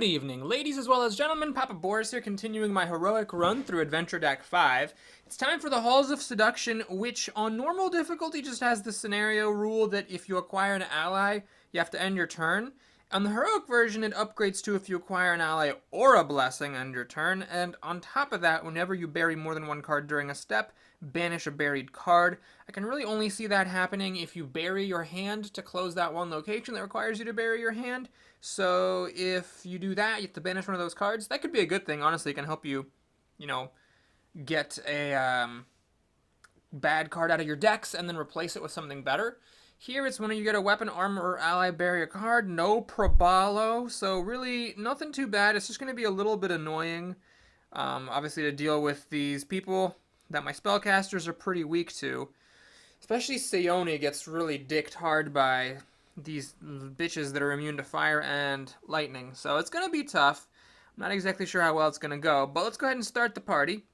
Good evening, ladies as well as gentlemen. Papa Boris here, continuing my heroic run through Adventure Deck 5. It's time for the Halls of Seduction, which on normal difficulty just has the scenario rule that if you acquire an ally, you have to end your turn. On the heroic version, it upgrades to if you acquire an ally or a blessing, end your turn. And on top of that, whenever you bury more than one card during a step, banish a buried card. I can really only see that happening if you bury your hand to close that one location that requires you to bury your hand. So if you do that, you have to banish one of those cards. That could be a good thing. Honestly, it can help you, get a bad card out of your decks and then replace it with something better. Here it's when you get a weapon, armor, or ally bury a card. No probalo. So really, nothing too bad. It's just going to be a little bit annoying, obviously, to deal with these people that my spellcasters are pretty weak to. Especially Seone gets really dicked hard by these bitches that are immune to fire and lightning. So it's going to be tough. I'm not exactly sure how well it's going to go, but let's go ahead and start the party.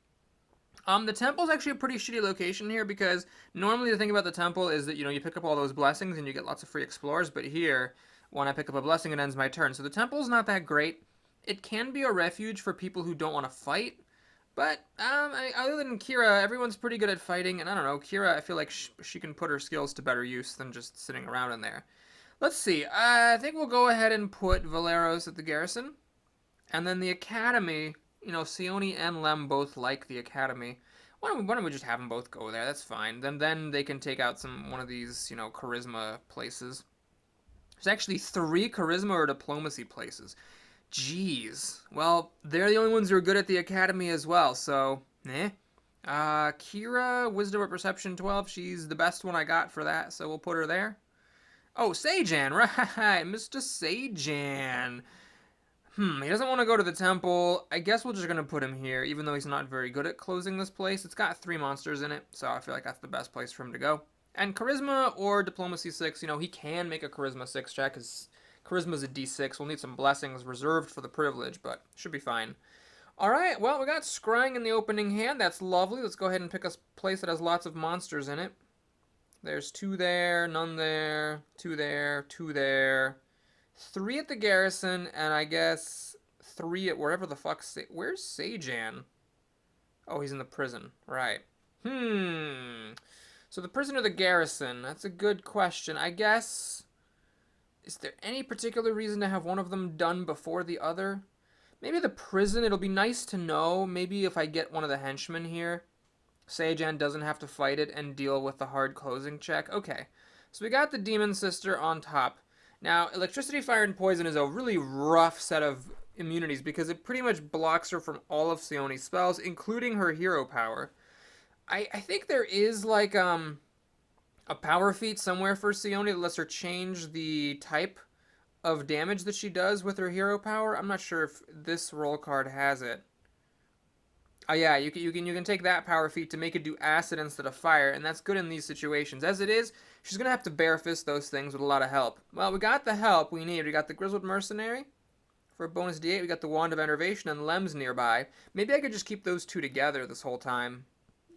The temple's actually a pretty shitty location here because normally the thing about the temple is that, you pick up all those blessings and you get lots of free explorers, but here, when I pick up a blessing, it ends my turn. So the temple's not that great. It can be a refuge for people who don't want to fight, but other than Kira, everyone's pretty good at fighting, and I don't know, Kira, I feel like she can put her skills to better use than just sitting around in there. Let's see, I think we'll go ahead and put Valeros at the garrison, and then the academy, Seone and Lem both like the academy. Why don't we just have them both go there? That's fine. Then they can take out one of these, charisma places. There's actually 3 charisma or diplomacy places. Jeez. Well, they're the only ones who are good at the academy as well, so, Kira, wisdom or perception 12. She's the best one I got for that, so we'll put her there. Oh, Sejan, right, Mr. Sejan. He doesn't want to go to the temple. I guess we're just going to put him here, even though he's not very good at closing this place. It's got 3 monsters in it, so I feel like that's the best place for him to go. And Charisma or Diplomacy 6, he can make a Charisma 6 check, because Charisma's a D6. We'll need some blessings reserved for the privilege, but should be fine. Alright, well, we got Scrying in the opening hand. That's lovely. Let's go ahead and pick a place that has lots of monsters in it. There's 2 there, none there, 2 there, 2 there. 3 at the garrison, and I guess 3 at wherever the fuck... Where's Sejan? Oh, he's in the prison. Right. So the prison or the garrison? That's a good question. I guess... Is there any particular reason to have one of them done before the other? Maybe the prison. It'll be nice to know. Maybe if I get one of the henchmen here, Sejan doesn't have to fight it and deal with the hard closing check. Okay. So we got the Demon Sister on top. Now, Electricity, Fire, and Poison is a really rough set of immunities because it pretty much blocks her from all of Seone's spells, including her hero power. I think there is, like, a power feat somewhere for Seone that lets her change the type of damage that she does with her hero power. I'm not sure if this roll card has it. Oh yeah, you can take that power feat to make it do acid instead of fire, and that's good in these situations. As it is, she's gonna have to bare fist those things with a lot of help. Well, we got the help we need. We got the Grizzled Mercenary for a bonus D8. We got the Wand of Enervation and Lem's nearby. Maybe I could just keep those 2 together this whole time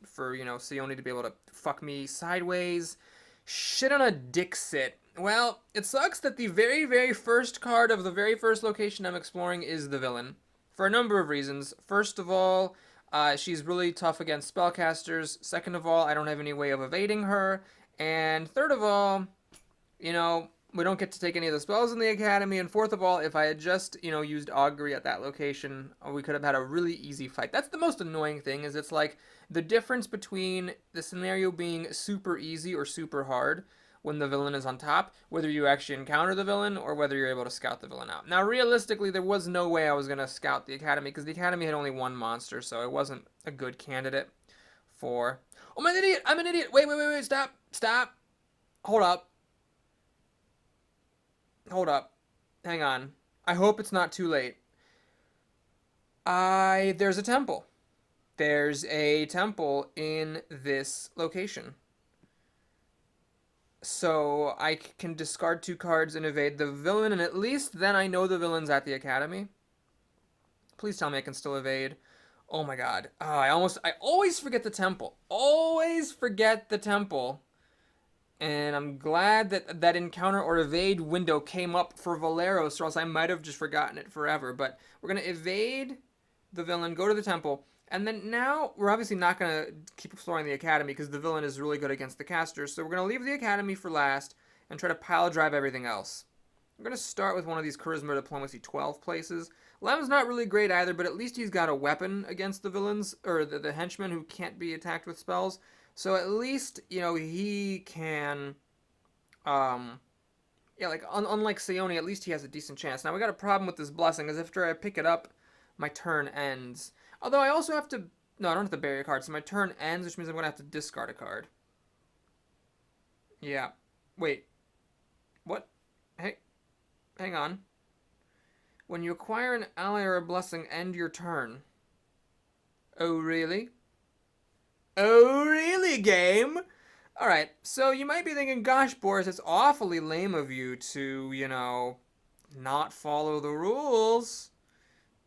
for, Seone to be able to fuck me sideways. Shit on a Dixit. Well, it sucks that the very, very first card of the very first location I'm exploring is the villain. For a number of reasons. First of all, she's really tough against spellcasters. Second of all, I don't have any way of evading her. And third of all, we don't get to take any of the spells in the academy. And fourth of all, if I had just, used Augury at that location, we could have had a really easy fight. That's the most annoying thing, is it's like the difference between the scenario being super easy or super hard when the villain is on top, whether you actually encounter the villain or whether you're able to scout the villain out. Now, realistically, there was no way I was going to scout the academy because the academy had only 1 monster, so it wasn't a good candidate for... Oh, I'm an idiot! I'm an idiot! Wait, stop! Stop! Hold up. Hold up. Hang on. I hope it's not too late. There's a temple. There's a temple in this location. So I can discard 2 cards and evade the villain, and at least then I know the villain's at the academy. Please tell me I can still evade. Oh my god. I always forget the temple. Always forget the temple. And I'm glad that that encounter or evade window came up for Valeros, or else I might have just forgotten it forever. But we're going to evade the villain, go to the temple, and then now we're obviously not going to keep exploring the academy because the villain is really good against the casters. So we're going to leave the academy for last and try to pile drive everything else. I'm going to start with one of these Charisma Diplomacy 12 places. Lem's not really great either, but at least he's got a weapon against the villains, or the henchmen who can't be attacked with spells. So at least, you know, he can, um, yeah, like, unlike Seoni, at least he has a decent chance. Now, we got a problem with this blessing, because after I pick it up, my turn ends. Although I also have to, no, I don't have to bury a card, so my turn ends, which means I'm going to have to discard a card. Yeah. Wait. What? Hey, hang on. When you acquire an ally or a blessing, end your turn. Oh, really? Oh, really, game? Alright, so you might be thinking, gosh, Boris, it's awfully lame of you to, you know, not follow the rules.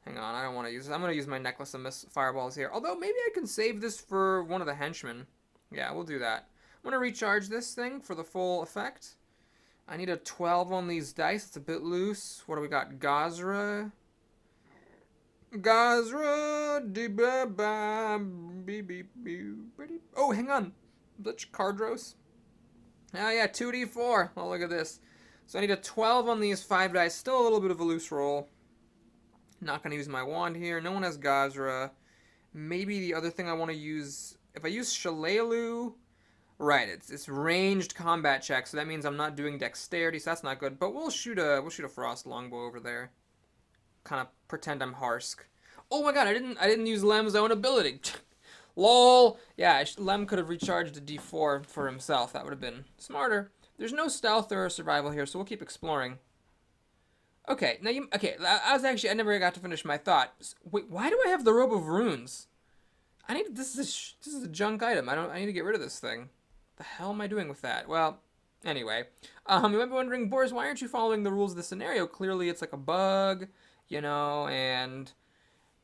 Hang on, I don't want to use this. I'm going to use my necklace of fireballs here. Although, maybe I can save this for one of the henchmen. Yeah, we'll do that. I'm going to recharge this thing for the full effect. I need a 12 on these dice. It's a bit loose. What do we got? Gazra. Oh, hang on. Blitch Cardros. Oh, yeah, 2d4. Oh, look at this. So I need a 12 on these 5 dice. Still a little bit of a loose roll. Not going to use my wand here. No one has Gazra. Maybe the other thing I want to use... If I use Shalelu... Right, it's ranged combat check, so that means I'm not doing dexterity, so that's not good. But we'll shoot a frost longbow over there. Kind of pretend I'm Harsk. Oh my god, I didn't use Lem's own ability. Lol. Yeah, Lem could have recharged a D4 for himself. That would have been smarter. There's no stealth or survival here, so we'll keep exploring. Okay, now I never got to finish my thought. Wait, why do I have the Robe of Runes? This is a junk item. I need to get rid of this thing. The hell am I doing with that? Well, anyway. You might be wondering, Boris, why aren't you following the rules of the scenario? Clearly it's like a bug, you know, and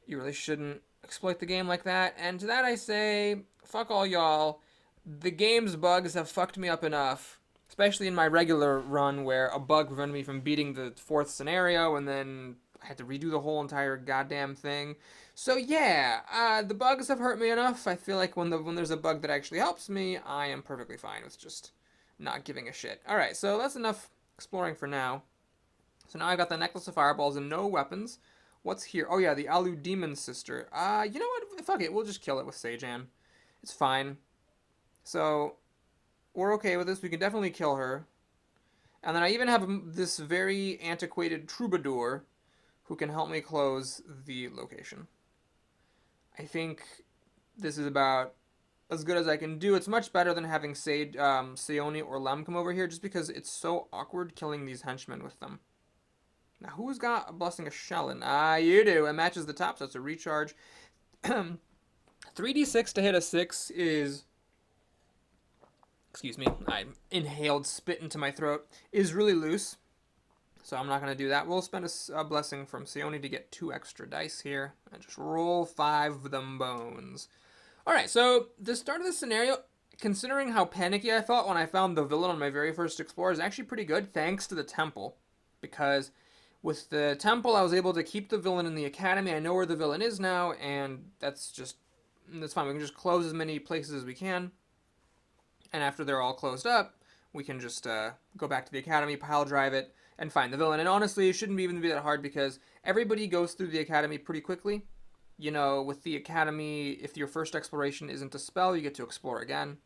you really shouldn't exploit the game like that. And to that I say, fuck all y'all. The game's bugs have fucked me up enough, especially in my regular run where a bug prevented me from beating the 4th scenario and then I had to redo the whole entire goddamn thing. So yeah, the bugs have hurt me enough. I feel like when there's a bug that actually helps me, I am perfectly fine with just not giving a shit. Alright, so that's enough exploring for now. So now I've got the Necklace of Fireballs and no weapons. What's here? Oh yeah, the Alu Demon Sister. You know what? Fuck it, we'll just kill it with Sejan. It's fine. So, we're okay with this. We can definitely kill her. And then I even have this very antiquated troubadour who can help me close the location. I think this is about as good as I can do. It's much better than having Seoni or Lem come over here just because it's so awkward killing these henchmen with them. Now, who's got a Blessing of Shellin? You do. It matches the top, so it's a recharge. 3d6 to hit a 6 is... Excuse me, I inhaled spit into my throat. Is really loose, so I'm not going to do that. We'll spend a blessing from Seoni to get 2 extra dice here, and just roll 5 of them bones. Alright, so the start of the scenario, considering how panicky I felt when I found the villain on my very first Explorer, is actually pretty good, thanks to the temple. Because with the temple, I was able to keep the villain in the academy. I know where the villain is now, and that's fine. We can just close as many places as we can. And after they're all closed up, we can just go back to the academy, pile drive it, and find the villain. And honestly, it shouldn't even be that hard because everybody goes through the academy pretty quickly. You know, with the academy, if your first exploration isn't a spell, you get to explore again.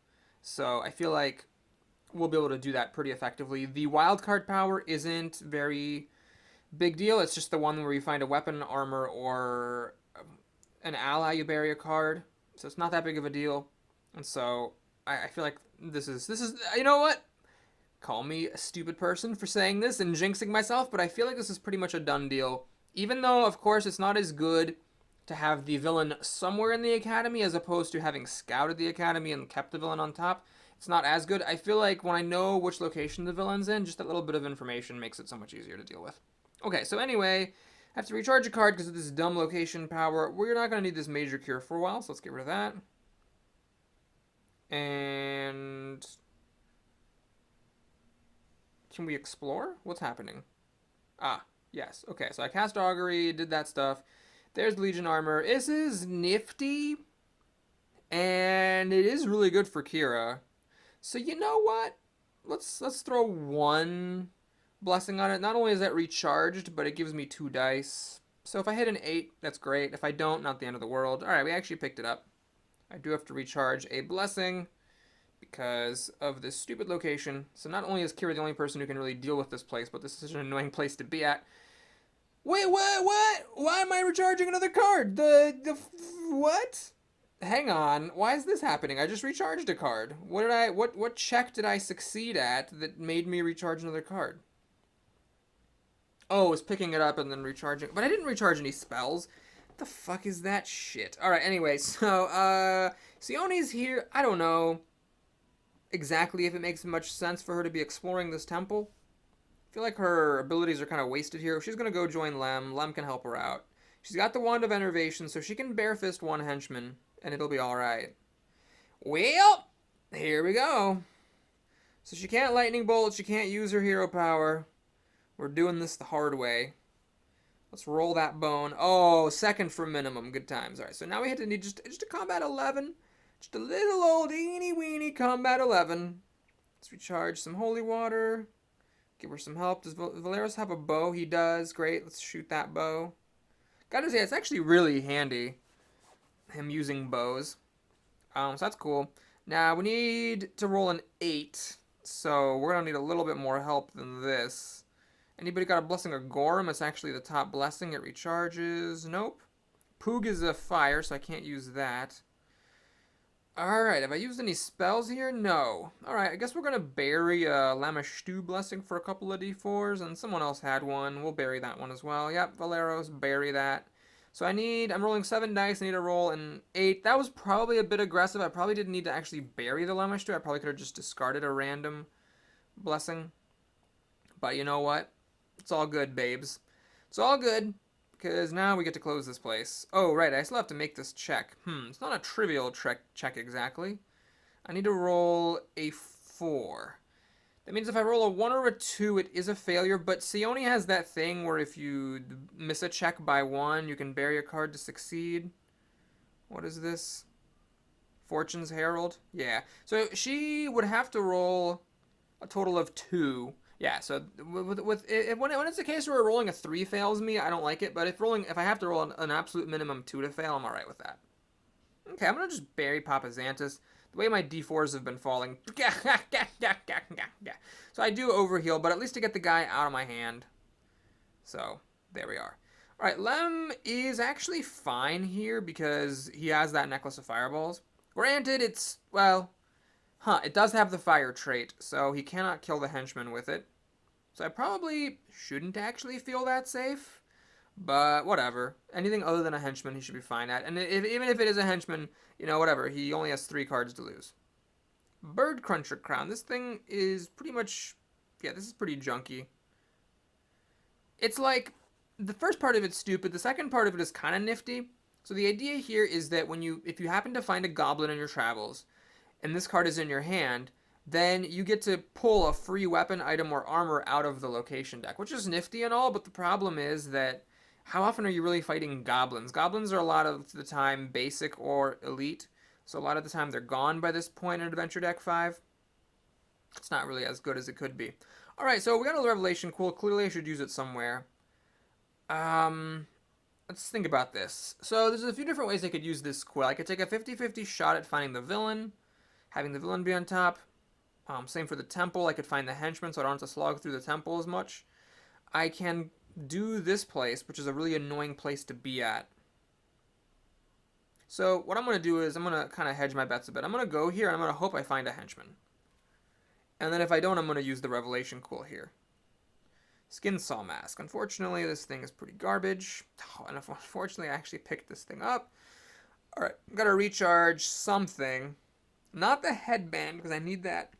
So I feel like we'll be able to do that pretty effectively. The wildcard power isn't very big deal. It's just the one where you find a weapon, armor, or an ally, you bury a card. So it's not that big of a deal. And so I feel like this is, you know what? Call me a stupid person for saying this and jinxing myself, but I feel like this is pretty much a done deal. Even though, of course, it's not as good to have the villain somewhere in the academy as opposed to having scouted the academy and kept the villain on top. It's not as good. I feel like when I know which location the villain's in, just that little bit of information makes it so much easier to deal with. Okay, so anyway, I have to recharge a card because of this dumb location power. We're not going to need this major cure for a while, so let's get rid of that. And Can we explore? What's happening? Ah, yes. Okay, so I cast Augury, did that stuff. There's Legion armor. This is nifty, and it is really good for Kira. So you know what? Let's throw one blessing on it. Not only is that recharged, but it gives me 2 dice. So if I hit an 8, that's great. If I don't, not the end of the world. All right, we actually picked it up. I do have to recharge a blessing because of this stupid location. So not only is Kira the only person who can really deal with this place, but this is such an annoying place to be at. Wait, what? Why am I recharging another card? What? Hang on. Why is this happening? I just recharged a card. What check did I succeed at that made me recharge another card? Oh, it was picking it up and then recharging. But I didn't recharge any spells. What the fuck is that shit? Alright, anyway, so, Sione's here. I don't know exactly if it makes much sense for her to be exploring this temple. I feel like her abilities are kind of wasted here. She's going to go join Lem. Lem can help her out. She's got the Wand of Enervation, so she can bare fist one henchman, and it'll be alright. Well, here we go. So she can't lightning bolt. She can't use her hero power. We're doing this the hard way. Let's roll that bone. Oh, second for minimum. Good times. All right, so now we need just a combat 11. Just a little old eeny weeny combat 11. Let's recharge some holy water. Give her some help. Does Valeros have a bow? He does. Great. Let's shoot that bow. Gotta say, it's actually really handy, him using bows. So that's cool. Now, we need to roll an 8. So we're going to need a little bit more help than this. Anybody got a Blessing of Gorham? It's actually the top blessing. It recharges. Nope. Poog is a fire, so I can't use that. Alright, have I used any spells here? No. Alright, I guess we're going to bury a Lamashtu blessing for a couple of d4s, and someone else had one. We'll bury that one as well. Yep, Valeros, bury that. So I'm rolling 7 dice. I need to roll an 8. That was probably a bit aggressive. I probably didn't need to actually bury the Lamashtu. I probably could have just discarded a random blessing. But you know what? It's all good, babes. It's all good, because now we get to close this place. Oh, right, I still have to make this check. It's not a trivial check exactly. I need to roll a 4. That means if I roll a 1 or a 2, it is a failure, but Sione has that thing where if you miss a check by 1, you can bury a card to succeed. What is this? Fortune's Herald? Yeah. So she would have to roll a total of 2. Yeah, so when it's a case where rolling a 3 fails me, I don't like it. But if I have to roll an absolute minimum 2 to fail, I'm alright with that. Okay, I'm gonna just bury Papa Xanthus. The way my d4s have been falling, so I do overheal, but at least to get the guy out of my hand. So there we are. All right, Lem is actually fine here because he has that necklace of fireballs. Granted, it does have the fire trait, so he cannot kill the henchman with it. So I probably shouldn't actually feel that safe, but whatever. Anything other than a henchman, he should be fine at. And even if it is a henchman, whatever. He only has 3 cards to lose. Bird Cruncher Crown. This thing is pretty much, this is pretty junky. It's like, the first part of it's stupid. The second part of it is kind of nifty. So the idea here is that if you happen to find a goblin in your travels, and this card is in your hand, then you get to pull a free weapon, item, or armor out of the location deck, which is nifty and all, but the problem is that how often are you really fighting goblins? Goblins are a lot of the time basic or elite, so a lot of the time they're gone by this point in Adventure Deck 5. It's not really as good as it could be. Alright, so we got a Revelation Quill. Clearly I should use it somewhere. Let's think about this. So there's a few different ways I could use this quill. I could take a 50-50 shot at finding the villain, having the villain be on top. Same for the temple. I could find the henchman so I don't have to slog through the temple as much. I can do this place, which is a really annoying place to be at. So what I'm going to do is I'm going to kind of hedge my bets a bit. I'm going to go here and I'm going to hope I find a henchman. And then if I don't, I'm going to use the Revelation Quill here. Skin Saw Mask. Unfortunately, this thing is pretty garbage. Oh, and unfortunately, I actually picked this thing up. Alright, I've got to recharge something. Not the headband, because I need that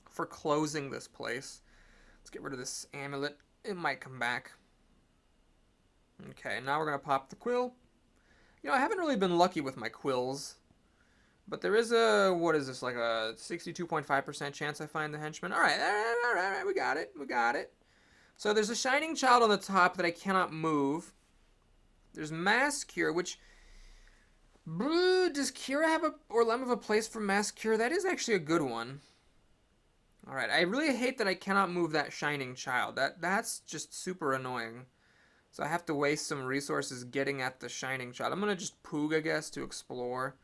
for closing this place. Let's get rid of this amulet. It might come back. Okay, now we're going to pop the quill. I haven't really been lucky with my quills. But there is a, what is this, like a 62.5% chance I find the henchman. All right, all right, we got it. We got it. So there's a shining child on the top that I cannot move. There's mass cure, which... does Kira have a, or Lem have a place for mass cure? That is actually a good one. All right, I really hate that I cannot move that shining child. That's just super annoying. So I have to waste some resources getting at the shining child. I'm going to just poog, I guess, to explore.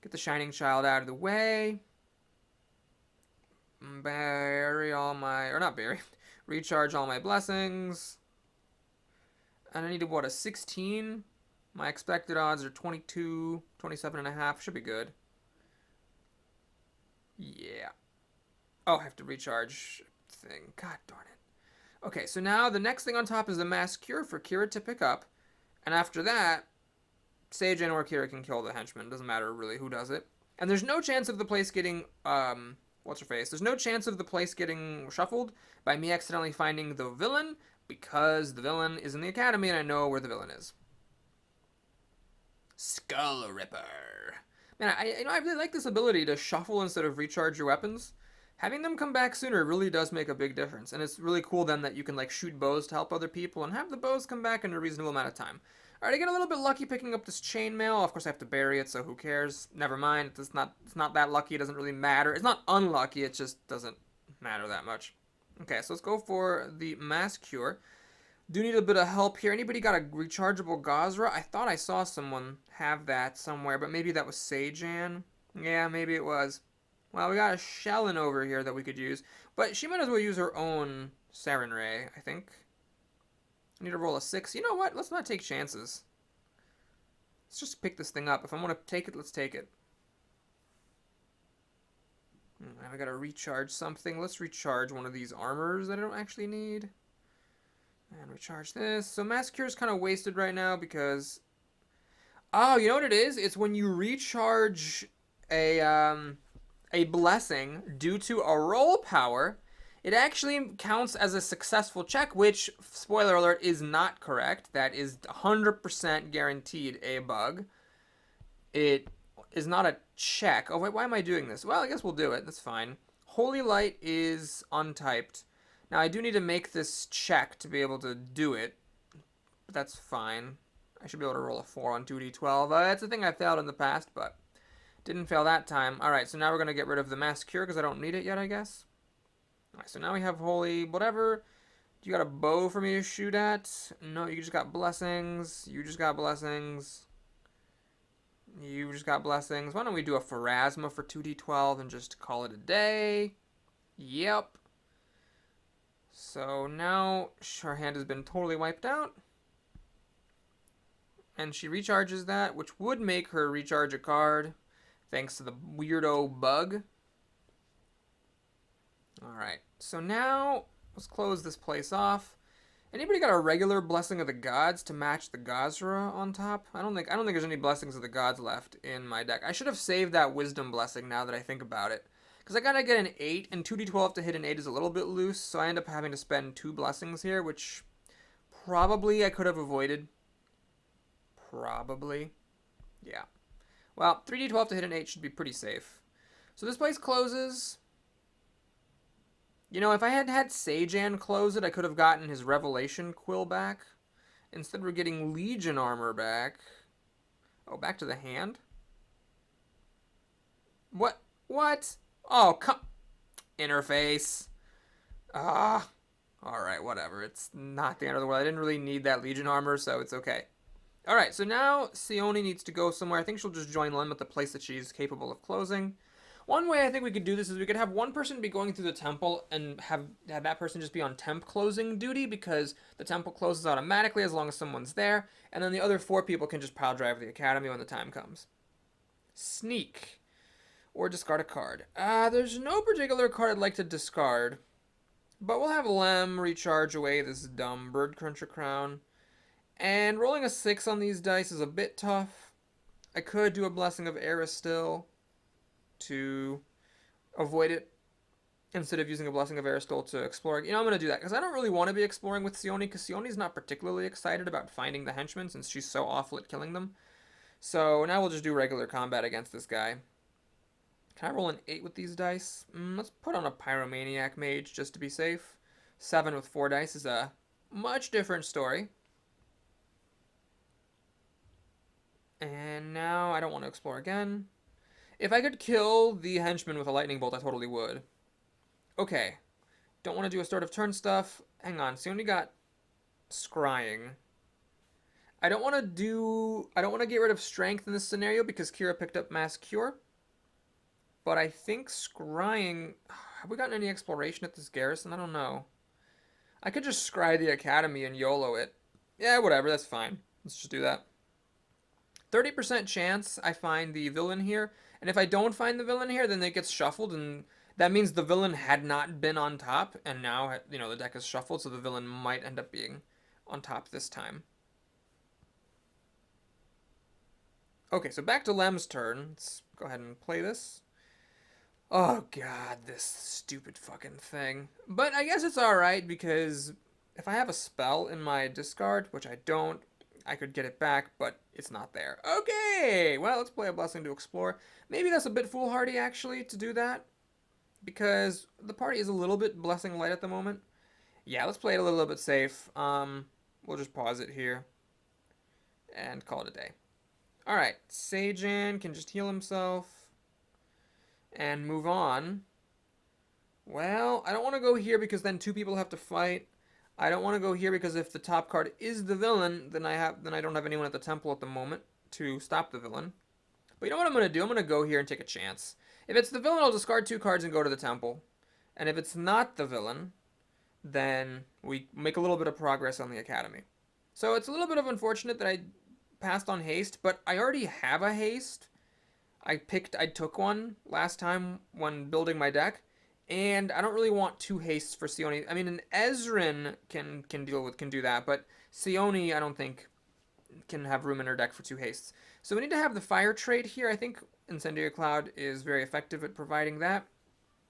Get the shining child out of the way. Bury all my... Or not bury. Recharge all my blessings. And I needed, what, a 16? My expected odds are 22, 27.5. Should be good. Yeah. Oh, I have to recharge thing. God darn it. Okay, so now the next thing on top is the mass cure for Kira to pick up. And after that, Seijen or Kira can kill the henchman. Doesn't matter really who does it. And there's no chance of the place getting, what's her face? There's no chance of the place getting shuffled by me accidentally finding the villain, because the villain is in the academy and I know where the villain is. Skull Ripper. Man, I really like this ability to shuffle instead of recharge your weapons. Having them come back sooner really does make a big difference, and it's really cool then that you can like shoot bows to help other people and have the bows come back in a reasonable amount of time. All right, I get a little bit lucky picking up this chainmail. Of course, I have to bury it, so who cares? Never mind. It's not that lucky. It doesn't really matter. It's not unlucky. It just doesn't matter that much. Okay, so let's go for the mass cure. Do need a bit of help here. Anybody got a rechargeable Gazra? I thought I saw someone have that somewhere, but maybe that was Seijan. Yeah, maybe it was. Well, we got a Shellin over here that we could use, but she might as well use her own Sarin Ray, I think. I need to roll a 6. You know what? Let's not take chances. Let's just pick this thing up. If I want to take it, let's take it. Now I gotta recharge something. Let's recharge one of these armors that I don't actually need. And recharge this. So mass cure is kind of wasted right now because... Oh, you know what it is? It's when you recharge a blessing due to a roll power, it actually counts as a successful check, which, spoiler alert, is not correct. That is 100% guaranteed a bug. It is not a check. Oh, wait, why am I doing this? Well, I guess we'll do it. That's fine. Holy Light is untyped. Now, I do need to make this check to be able to do it, but that's fine. I should be able to roll a 4 on 2d12. That's a thing I failed in the past, but didn't fail that time. All right, so now we're going to get rid of the mass cure because I don't need it yet, I guess. All right, so now we have holy whatever. You got a bow for me to shoot at? No, you just got blessings. You just got blessings. You just got blessings. Why don't we do a Pharasma for 2d12 and just call it a day? Yep. So now her hand has been totally wiped out. And she recharges that, which would make her recharge a card, thanks to the weirdo bug. Alright, so now let's close this place off. Anybody got a regular Blessing of the Gods to match the Gazra on top? I don't think there's any Blessings of the Gods left in my deck. I should have saved that Wisdom Blessing now that I think about it. Because I gotta get an 8, and 2d12 to hit an 8 is a little bit loose, so I end up having to spend 2 blessings here, which probably I could have avoided. Probably. Yeah. Well, 3d12 to hit an 8 should be pretty safe. So this place closes. You know, if I had had Seijan close it, I could have gotten his Revelation Quill back. Instead, we're getting Legion Armor back. Oh, back to the hand? What? What? Oh, come... Interface. Ah. Alright, whatever. It's not the end of the world. I didn't really need that Legion Armor, so it's okay. Alright, so now Sione needs to go somewhere. I think she'll just join Lem at the place that she's capable of closing. One way I think we could do this is we could have one person be going through the temple and have that person just be on temp closing duty, because the temple closes automatically as long as someone's there, and then the other 4 people can just pile drive the academy when the time comes. Sneak. Or discard a card. There's no particular card I'd like to discard, but we'll have Lem recharge away this dumb Bird Cruncher Crown. And rolling a 6 on these dice is a bit tough. I could do a Blessing of Aristil to avoid it instead of using a Blessing of Aristil to explore. You know, I'm going to do that because I don't really want to be exploring with Sione, because Sione's not particularly excited about finding the henchmen since she's so awful at killing them. So now we'll just do regular combat against this guy. Can I roll an 8 with these dice? Let's put on a Pyromaniac Mage just to be safe. 7 with 4 dice is a much different story. And now I don't want to explore again. If I could kill the henchman with a lightning bolt, I totally would. Okay. Don't want to do a start of turn stuff. Hang on. So you only got scrying. I don't want to get rid of strength in this scenario because Kira picked up mass cure. But I think scrying... Have we gotten any exploration at this garrison? I don't know. I could just scry the academy and YOLO it. Yeah, whatever. That's fine. Let's just do that. 30% chance I find the villain here. And if I don't find the villain here, then it gets shuffled. And that means the villain had not been on top. And now, you know, the deck is shuffled. So the villain might end up being on top this time. Okay, so back to Lem's turn. Let's go ahead and play this. Oh, God, this stupid fucking thing. But I guess it's alright, because if I have a spell in my discard, which I don't, I could get it back, but it's not there. Okay, well, let's play a Blessing to Explore. Maybe that's a bit foolhardy, actually, to do that, because the party is a little bit Blessing light at the moment. Yeah, let's play it a little bit safe. We'll just pause it here and call it a day. Alright, Sajin can just heal himself and move on. Well, I don't want to go here because then two people have to fight. I don't want to go here because if the top card is the villain, then I don't have anyone at the temple at the moment to stop the villain. But you know what I'm going to do? I'm going to go here and take a chance. If it's the villain, I'll discard 2 cards and go to the temple. And if it's not the villain, then we make a little bit of progress on the academy. So it's a little bit of unfortunate that I passed on haste, but I already have a haste. I took one last time when building my deck, and I don't really want 2 hastes for Sione. I mean, an Ezrin can do that, but Sione I don't think can have room in her deck for 2 hastes. So we need to have the fire trait here. I think Incendiary Cloud is very effective at providing that.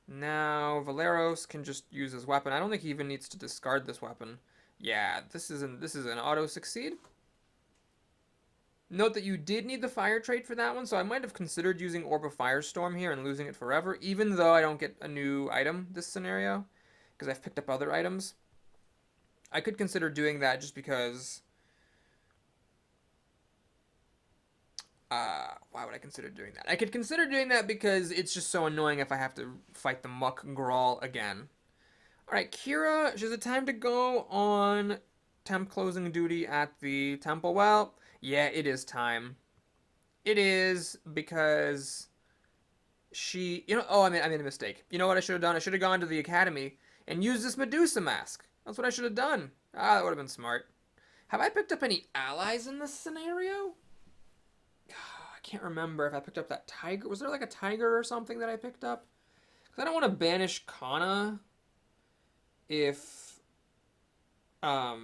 Now Valeros can just use his weapon. I don't think he even needs to discard this weapon. Yeah, this is an auto succeed. Note that you did need the fire trait for that one, so I might have considered using Orb of Firestorm here and losing it forever, even though I don't get a new item this scenario, because I've picked up other items. I could consider doing that just because... why would I consider doing that? I could consider doing that because it's just so annoying if I have to fight the Muck Grawl again. Alright, Kira, she has a time to go on temp closing duty at the temple. Well... yeah, it is time. It is because she... you know... oh, I made a mistake. You know what I should have done? I should have gone to the academy and used this Medusa mask. That's what I should have done. Ah, that would have been smart. Have I picked up any allies in this scenario? I can't remember if I picked up that tiger. Was there like a tiger or something that I picked up? Because I don't want to banish Kana if... I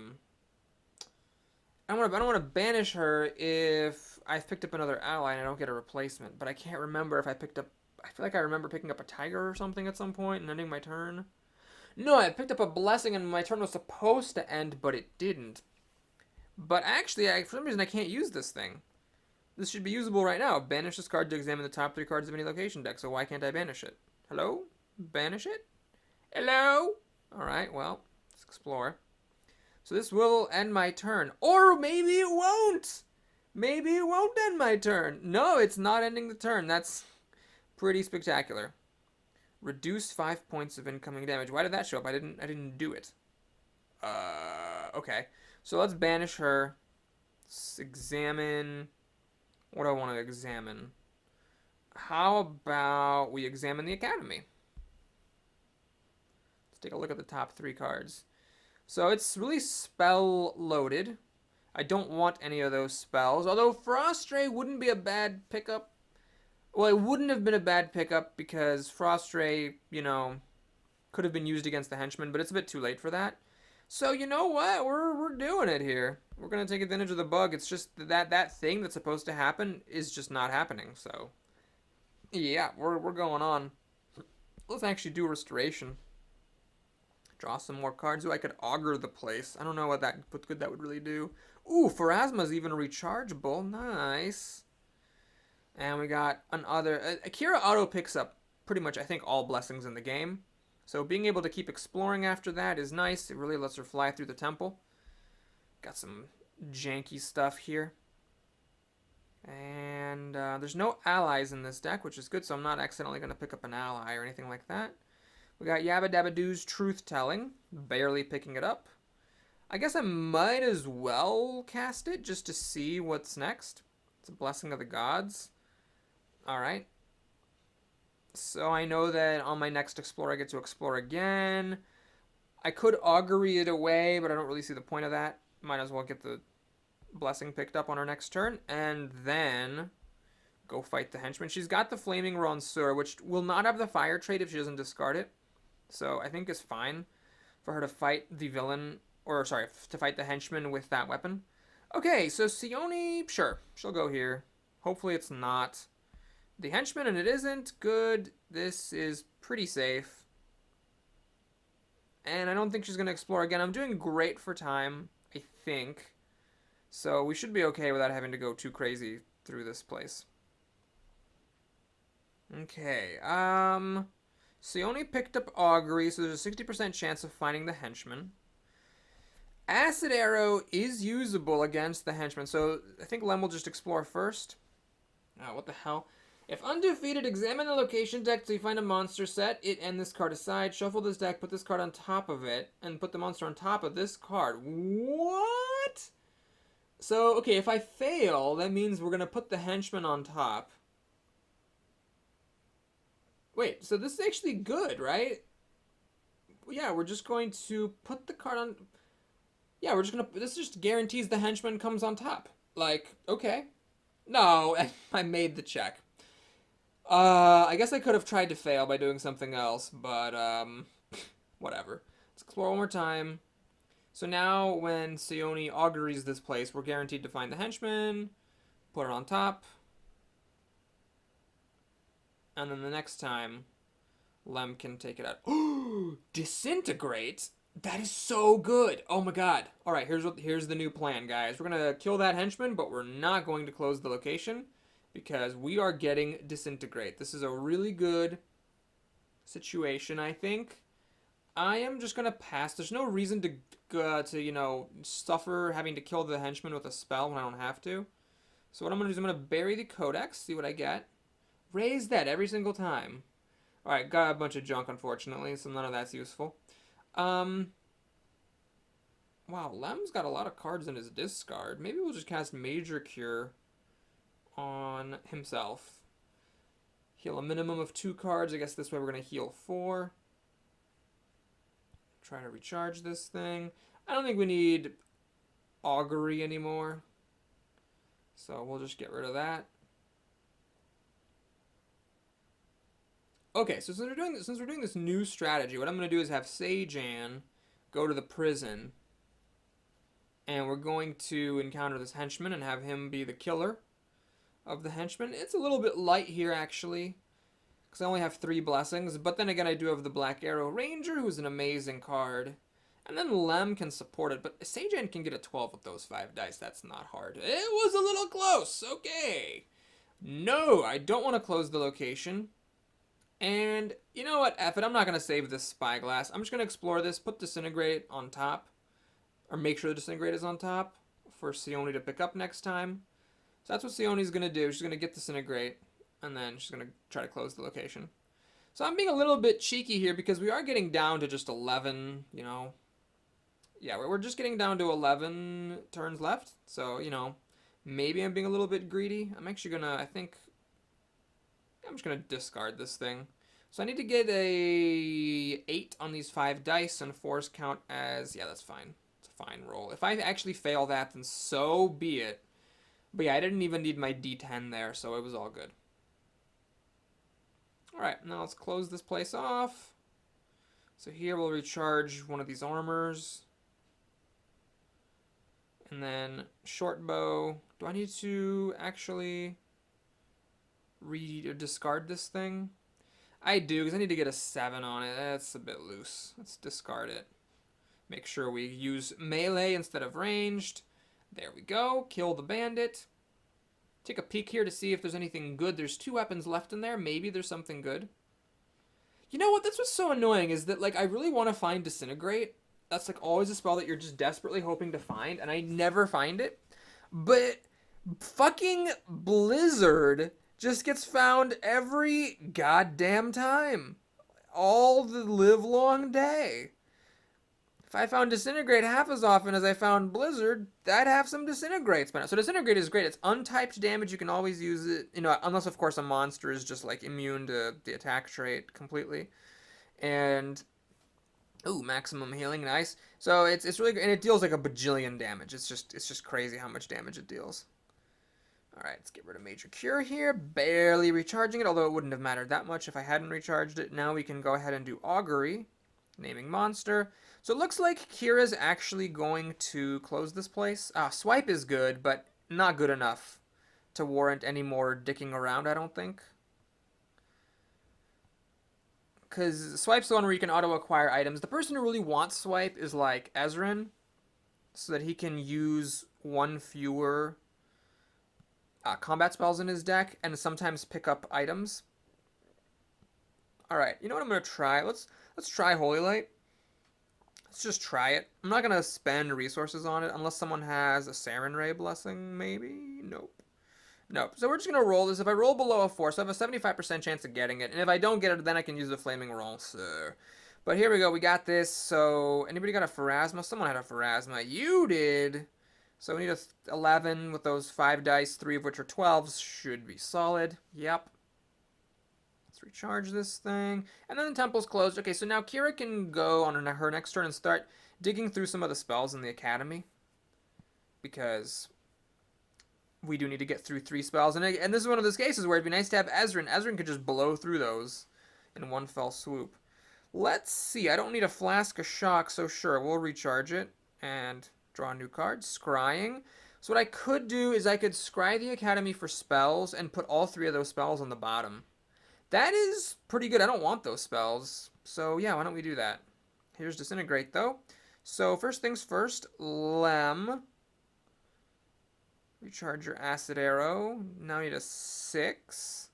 don't want to banish her if I've picked up another ally and I don't get a replacement. But I can't remember if I picked up... I feel like I remember picking up a tiger or something at some point and ending my turn. No, I picked up a blessing and my turn was supposed to end, but it didn't. But actually, for some reason, I can't use this thing. This should be usable right now. Banish this card to examine the top 3 cards of any location deck. So why can't I banish it? Hello? Banish it? Hello? Alright, well, let's explore. So this will end my turn. Or maybe it won't! Maybe it won't end my turn. No, it's not ending the turn. That's pretty spectacular. Reduce 5 points of incoming damage. Why did that show up? I didn't do it. Okay. So let's banish her. Let's examine... what do I want to examine? How about we examine the academy? Let's take a look at the top 3 cards. So it's really spell loaded. I don't want any of those spells. Although Frost Ray wouldn't be a bad pickup. Well, it wouldn't have been a bad pickup because Frost Ray, you know, could have been used against the henchman, but it's a bit too late for that. So you know what? We're doing it here. We're gonna take advantage of the bug. It's just that thing that's supposed to happen is just not happening. So yeah, we're going on. Let's actually do restoration. Draw some more cards. Ooh, I could augur the place. I don't know what good that would really do. Ooh, Pharasma's even rechargeable. Nice. And we got another... Akira auto picks up pretty much, I think, all blessings in the game. So being able to keep exploring after that is nice. It really lets her fly through the temple. Got some janky stuff here. And there's no allies in this deck, which is good, so I'm not accidentally going to pick up an ally or anything like that. We got Yabba Dabba Doo's Truth Telling, barely picking it up. I guess I might as well cast it just to see what's next. It's a Blessing of the Gods. Alright. So I know that on my next explore I get to explore again. I could augury it away, but I don't really see the point of that. Might as well get the blessing picked up on our next turn. And then go fight the henchman. She's got the Flaming Ronseur, which will not have the fire trait if she doesn't discard it. So I think it's fine for her to fight the villain, or sorry, to fight the henchman with that weapon. Okay, so Sione, sure, she'll go here. Hopefully it's not the henchman, and it isn't. Good. This is pretty safe. And I don't think she's going to explore again. I'm doing great for time, I think. So we should be okay without having to go too crazy through this place. Okay, Sione picked up Augury, so there's a 60% chance of finding the henchman. Acid Arrow is usable against the henchman, so I think Lem will just explore first. Oh, what the hell? If undefeated, examine the location deck till you find a monster, set it and this card aside, shuffle this deck, put this card on top of it, and put the monster on top of this card. What? So, okay, if I fail, that means we're going to put the henchman on top. Wait, so this is actually good, right? Yeah, we're just going to put the card on... Yeah, we're just going to... This just guarantees the henchman comes on top. Like, okay. No, I made the check. I guess I could have tried to fail by doing something else, but, whatever. Let's explore one more time. So now, when Sione auguries this place, we're guaranteed to find the henchman, put it on top, and then the next time, Lem can take it out. Ooh, disintegrate? That is so good. Oh my god. All right, here's the new plan, guys. We're going to kill that henchman, but we're not going to close the location because we are getting disintegrate. This is a really good situation, I think. I am just going to pass. There's no reason to, you know, suffer having to kill the henchman with a spell when I don't have to. So what I'm going to do is I'm going to bury the codex, see what I get. Raise that every single time. Alright, got a bunch of junk, unfortunately, so none of that's useful. Wow, Lem's got a lot of cards in his discard. Maybe we'll just cast Major Cure on himself. Heal a minimum of 2 cards. I guess this way we're going to heal 4. Try to recharge this thing. I don't think we need Augury anymore. So we'll just get rid of that. Okay, so since we're doing this new strategy, what I'm going to do is have Sejan go to the prison. And we're going to encounter this henchman and have him be the killer of the henchman. It's a little bit light here, actually, because I only have 3 blessings. But then again, I do have the Black Arrow Ranger, who's an amazing card. And then Lem can support it, but Sejan can get a 12 with those 5 dice. That's not hard. It was a little close. Okay. No, I don't want to close the location. And you know what? F it. I'm not going to save this Spyglass. I'm just going to explore this, put Disintegrate on top. Or make sure the Disintegrate is on top for Sione to pick up next time. So that's what Sione's going to do. She's going to get Disintegrate. And then she's going to try to close the location. So I'm being a little bit cheeky here because we are getting down to just 11, you know. Yeah, we're just getting down to 11 turns left. So, you know, maybe I'm being a little bit greedy. I'm actually going to, I think... I'm just going to discard this thing. So I need to get a 8 on these 5 dice, and 4s count as... Yeah, that's fine. It's a fine roll. If I actually fail that, then so be it. But yeah, I didn't even need my D10 there, so it was all good. Alright, now let's close this place off. So here we'll recharge one of these armors. And then short bow. Do I need to actually... discard this thing? I do, because I need to get a 7 on it. That's a bit loose. Let's discard it. Make sure we use melee instead of ranged. There we go. Kill the bandit. Take a peek here to see if there's anything good. There's 2 weapons left in there. Maybe there's something good. You know what? That's what's so annoying is that, like, I really want to find Disintegrate. That's, like, always a spell that you're just desperately hoping to find, and I never find it. But fucking Blizzard just gets found every goddamn time. All the livelong day. If I found Disintegrate half as often as I found Blizzard, I'd have some Disintegrates by now. So Disintegrate is great. It's untyped damage. You can always use it, unless, of course, a monster is just, like, immune to the attack trait completely. And, ooh, maximum healing, nice. So it's really good, and it deals, like, a bajillion damage. It's just crazy how much damage it deals. All right, let's get rid of Major Cure here. Barely recharging it, although it wouldn't have mattered that much if I hadn't recharged it. Now we can go ahead and do Augury, naming monster. So it looks like Kira's actually going to close this place. Swipe is good, but not good enough to warrant any more dicking around, I don't think. Because Swipe's the one where you can auto-acquire items. The person who really wants Swipe is, like, Ezrein, so that he can use 1 fewer combat spells in his deck and sometimes pick up items. Alright, you know what I'm going to try? Let's try Holy Light. Let's just try it. I'm not going to spend resources on it unless someone has a Saren Ray Blessing, maybe? Nope. Nope. So we're just going to roll this. If I roll below a 4, so I have a 75% chance of getting it. And if I don't get it, then I can use the Flaming Roll. So. But here we go. We got this. So anybody got a Pharasma? Someone had a Pharasma. You did. So we need a 11 with those 5 dice, 3 of which are 12s. Should be solid. Yep. Recharge this thing. And then the temple's closed. Okay, so now Kira can go on her next turn and start digging through some of the spells in the academy. Because we do need to get through 3 spells. And this is one of those cases where it'd be nice to have Ezrein. Ezrein could just blow through those in one fell swoop. Let's see. I don't need a Flask of Shock, so sure, we'll recharge it. And draw a new card. Scrying. So what I could do is I could scry the academy for spells and put all 3 of those spells on the bottom. That is pretty good. I don't want those spells. So, yeah, why don't we do that? Here's Disintegrate, though. So, first things first, Lem. Recharge your Acid Arrow. Now you need a 6.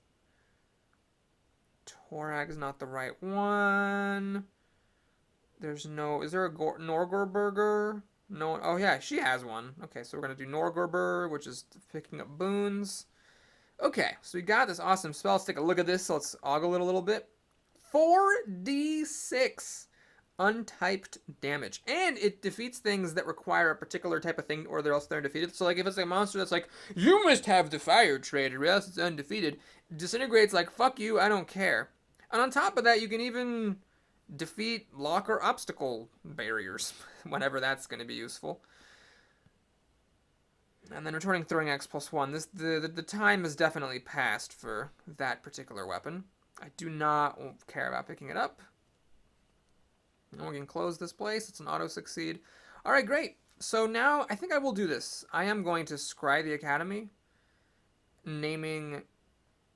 Torag is not the right one. There's no... Is there a Norgorberger? No. Oh, yeah, she has one. Okay, so we're going to do Norgorber, which is picking up boons. Okay, so we got this awesome spell. Let's take a look at this. So let's ogle it a little bit. 4d6 untyped damage. And it defeats things that require a particular type of thing or else they're defeated. So like if it's a monster that's like, you must have the fire trait or else it's undefeated, Disintegrate's like, fuck you, I don't care. And on top of that, you can even defeat lock or obstacle barriers whenever that's going to be useful. And then returning throwing X +1. The time has definitely passed for that particular weapon. I do not care about picking it up. And we can close this place. It's an auto-succeed. Alright, great. So now I think I will do this. I am going to scry the academy, naming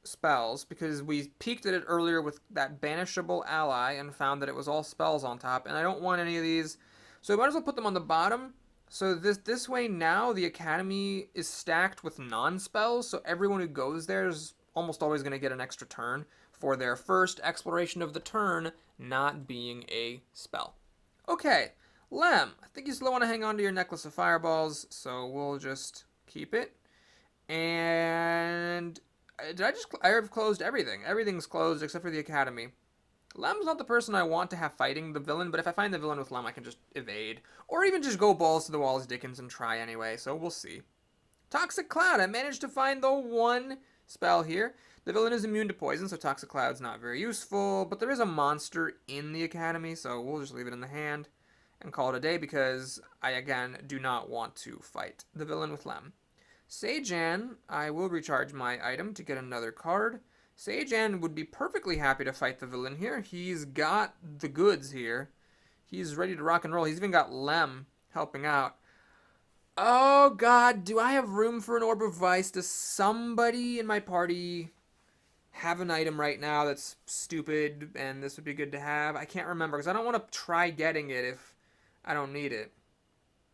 spells, because we peeked at it earlier with that banishable ally and found that it was all spells on top, and I don't want any of these. So I might as well put them on the bottom. So this way now the academy is stacked with non-spells, so everyone who goes there is almost always going to get an extra turn for their first exploration of the turn not being a spell. Okay, Lem, I think you still want to hang on to your necklace of fireballs, so we'll just keep it. And I have closed everything. Everything's closed except for the academy. Lem's not the person I want to have fighting the villain, but if I find the villain with Lem, I can just evade. Or even just go balls to the walls Dickens and try anyway, so we'll see. Toxic Cloud, I managed to find the 1 spell here. The villain is immune to poison, so Toxic Cloud's not very useful, but there is a monster in the academy, so we'll just leave it in the hand and call it a day because I, again, do not want to fight the villain with Lem. Sejan, I will recharge my item to get another card. Sejan would be perfectly happy to fight the villain here. He's got the goods here. He's ready to rock and roll. He's even got Lem helping out. Oh, God, do I have room for an Orb of Vice? Does somebody in my party have an item right now that's stupid and this would be good to have? I can't remember because I don't want to try getting it if I don't need it.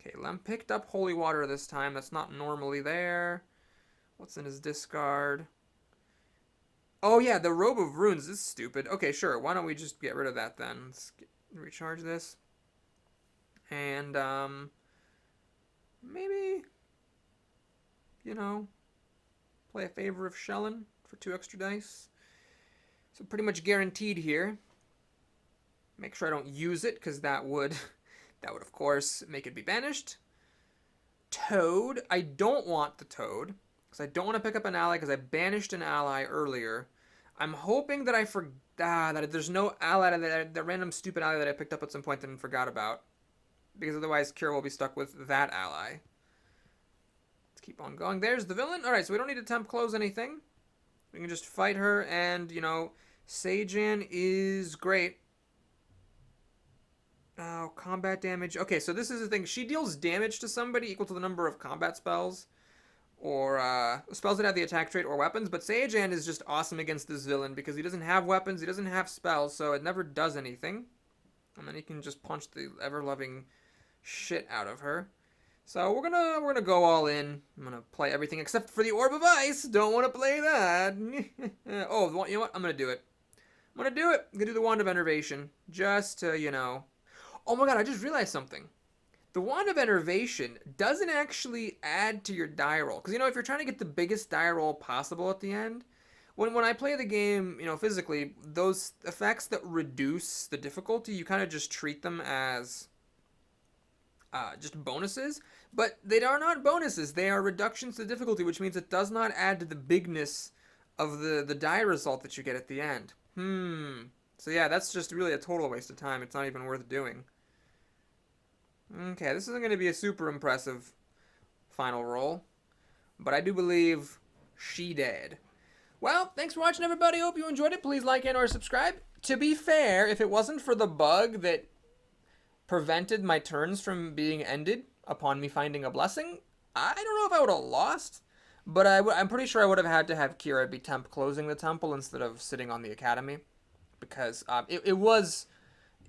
Okay, Lem picked up Holy Water this time. That's not normally there. What's in his discard? Oh yeah, the Robe of Runes is stupid. Okay, sure. Why don't we just get rid of that then? Recharge this. And, maybe, you know, play a favor of Shellin for 2 extra dice. So pretty much guaranteed here. Make sure I don't use it, because that would, of course, make it be banished. Toad. I don't want the Toad, because I don't want to pick up an ally, because I banished an ally earlier. I'm hoping that that there's no ally, that random stupid ally that I picked up at some point and forgot about. Because otherwise, Kira will be stuck with that ally. Let's keep on going. There's the villain. Alright, so we don't need to temp close anything. We can just fight her, and, you know, Seijan is great. Oh, combat damage. Okay, so this is the thing. She deals damage to somebody equal to the number of combat spells, or spells that have the attack trait or weapons, but Seijan is just awesome against this villain because he doesn't have weapons, he doesn't have spells, so it never does anything. And then he can just punch the ever-loving shit out of her. So we're gonna go all in. I'm gonna play everything except for the Orb of Ice. Don't want to play that. Oh, you know what? I'm gonna do it. I'm gonna do the Wand of Enervation, just to, you know. Oh my god, I just realized something. The Wand of Enervation doesn't actually add to your die roll. Because, you know, if you're trying to get the biggest die roll possible at the end, when I play the game, you know, physically, those effects that reduce the difficulty, you kind of just treat them as just bonuses. But they are not bonuses. They are reductions to difficulty, which means it does not add to the bigness of the die result that you get at the end. So yeah, that's just really a total waste of time. It's not even worth doing. Okay, this isn't going to be a super impressive final roll, but I do believe she did. Well, thanks for watching, everybody. Hope you enjoyed it. Please like and or subscribe. To be fair, if it wasn't for the bug that prevented my turns from being ended upon me finding a blessing, I don't know if I would have lost, but I'm pretty sure I would have had to have Kira be temp closing the temple instead of sitting on the academy, because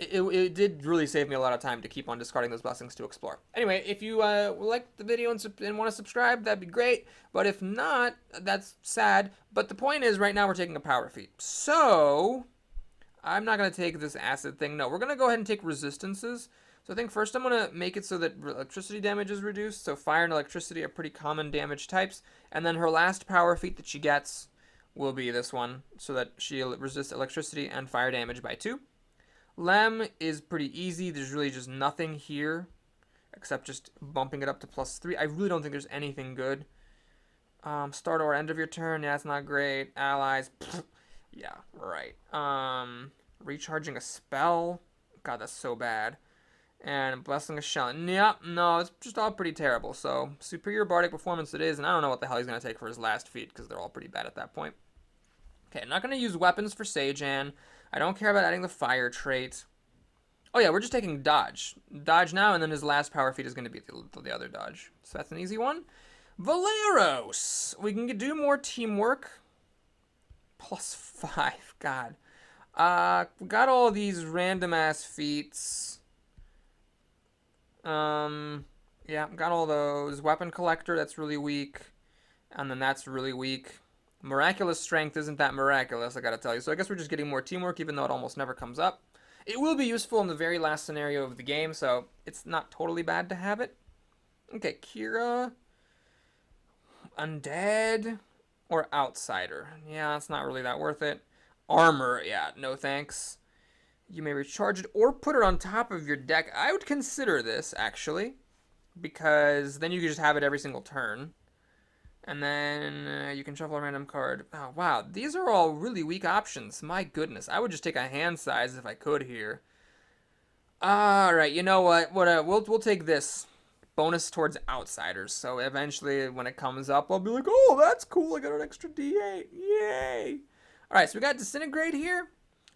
it did really save me a lot of time to keep on discarding those blessings to explore. Anyway, if you liked the video and want to subscribe, that'd be great. But if not, that's sad. But the point is, right now we're taking a power feat. So, I'm not going to take this acid thing. No, we're going to go ahead and take resistances. So I think first I'm going to make it so that electricity damage is reduced. So fire and electricity are pretty common damage types. And then her last power feat that she gets will be this one, so that she'll resist electricity and fire damage by 2. Lem is pretty easy. There's really just nothing here except just bumping it up to +3. I really don't think there's anything good. Start or end of your turn. Yeah, that's not great. Allies. Pfft. Yeah, right. Recharging a spell. God, that's so bad. And blessing a shell. Yep, no, it's just all pretty terrible. So, superior bardic performance it is, and I don't know what the hell he's going to take for his last feat, because they're all pretty bad at that point. Okay, I'm not going to use weapons for Seijan. I don't care about adding the fire trait. Oh yeah, we're just taking dodge. Dodge now, and then his last power feat is going to be the other dodge. So that's an easy one. Valeros! We can do more teamwork. +5, God. We got all these random-ass feats. Yeah, got all those. Weapon Collector, that's really weak. And then that's really weak. Miraculous Strength isn't that miraculous, I gotta tell you. So I guess we're just getting more teamwork, even though it almost never comes up. It will be useful in the very last scenario of the game, so it's not totally bad to have it. Okay, Kira. Undead. Or Outsider. Yeah, it's not really that worth it. Armor, yeah, no thanks. You may recharge it or put it on top of your deck. I would consider this, actually, because then you can just have it every single turn. And then you can shuffle a random card. Oh, wow. These are all really weak options. My goodness. I would just take a hand size if I could here. Alright, you know what? We'll take this. Bonus towards Outsiders. So eventually, when it comes up, I'll be like, oh, that's cool. I got an extra D8. Yay. Alright, so we got Disintegrate here.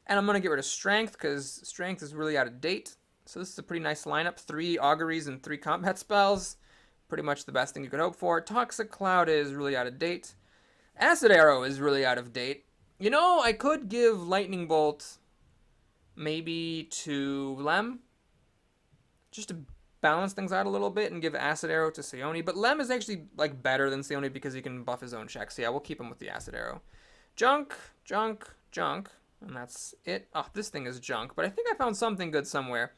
And I'm going to get rid of Strength, because Strength is really out of date. So this is a pretty nice lineup. 3 Auguries and 3 combat spells. Pretty much the best thing you could hope for. Toxic Cloud is really out of date. Acid Arrow is really out of date. You know, I could give Lightning Bolt maybe to Lem. Just to balance things out a little bit and give Acid Arrow to Seoni. But Lem is actually like better than Seoni because he can buff his own checks. So yeah, we'll keep him with the Acid Arrow. Junk, junk, junk. And that's it. Oh, this thing is junk. But I think I found something good somewhere.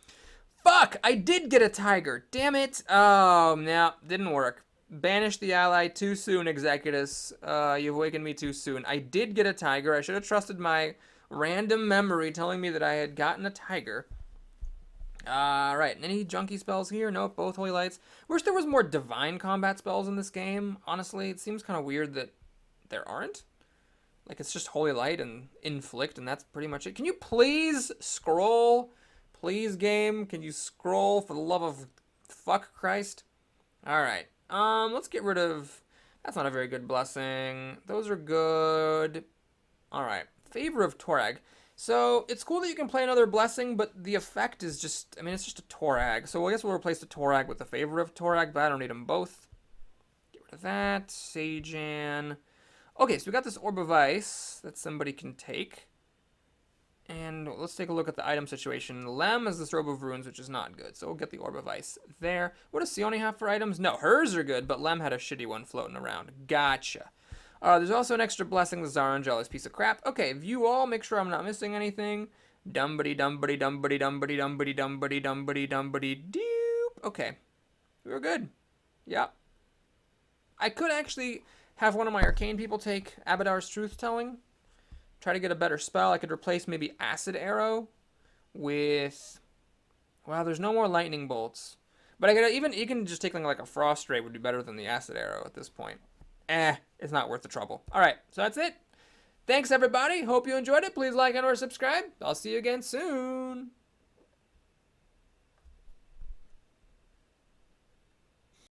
Fuck! I did get a tiger. Damn it. Oh, no. Didn't work. Banish the ally too soon, Executus. You've awakened me too soon. I did get a tiger. I should have trusted my random memory telling me that I had gotten a tiger. Right. Any junky spells here? Nope. Both Holy Lights. Wish there was more divine combat spells in this game. Honestly, it seems kind of weird that there aren't. Like, it's just Holy Light and Inflict, and that's pretty much it. Can you please scroll? Please, game. Can you scroll for the love of fuck Christ? Alright. Let's get rid of... That's not a very good blessing. Those are good. Alright. Favor of Torag. So, it's cool that you can play another blessing, but the effect is just... I mean, it's just a Torag. So, I guess we'll replace the Torag with the Favor of Torag, but I don't need them both. Get rid of that. Sajan. Okay, so we got this Orb of Ice that somebody can take. And let's take a look at the item situation. Lem has this Robe of Runes, which is not good. So we'll get the Orb of Ice there. What does Seoni have for items? No, hers are good, but Lem had a shitty one floating around. Gotcha. There's also an extra blessing, the Zaranjali's piece of crap. Okay, view all, make sure I'm not missing anything. Dumbity, dumbity, dumbity, dumbity, dumbity, dumbity, dumbity, dumbity, doop. Okay, we were good. Yep. I could actually have one of my arcane people take Abadar's Truth Telling. Try to get a better spell. I could replace maybe Acid Arrow with... Wow, there's no more Lightning Bolts. But I could even just take something like a Frost Ray would be better than the Acid Arrow at this point. It's not worth the trouble. Alright, so that's it. Thanks, everybody. Hope you enjoyed it. Please like and or subscribe. I'll see you again soon.